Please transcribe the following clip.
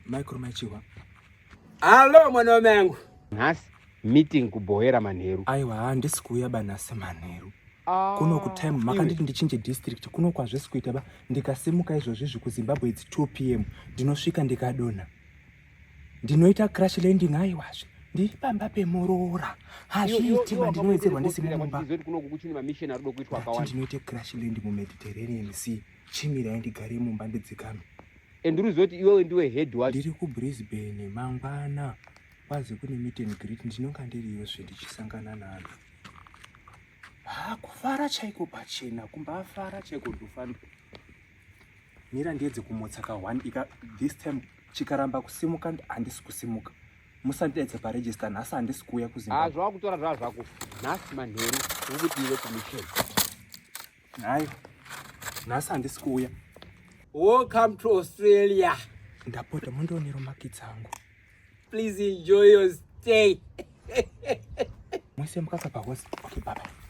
Michael Machiwa. Hello mwana wangu. Nhasi meeting kuBhoera Manheru. Aiwa handisi kuuya banhasi Manheru. Kuno kutime makanditi ndichinje district kuno kwazvesi kuita ba ndikasimuka izvozvi kuZimbabwe it's 2 p.m. ndinosvika ndikadona. Ndinoita crash landing aiwazve. Ndiri pamba pemurora. Hazviiti bandinoedzerwa ndisimumba. Kuno kukuchini mission ari kuitwa akawanda. Ndinoita crash landing muMediterranean Sea. Chimira ndigare mumba ndidzikame. Enduruzoti iwewe ndiwe head watch. Ndiri kuBrisbane mangwana. Kwazi kune meet and greet ndinonga ndiriyo ndichisangana navanhu. Kufara chaiko pachena kumbafara chaiko ndofanda. Mira ndiedze kumotsa ka 1 this time chikaramba kusimuka handisi kusimuka. Musandiedze paregister nhasi handisi kuuya kuZimbabwe. Zvakutora zvako. Nhasi Manheru ukuti iwe kumission. Hayi. Nhasi handisi kuuya. Welcome to Australia. Ndapota mundionero makits angu. Please enjoy your stay. Mwese mukaka pahosi. Okay, bye bye.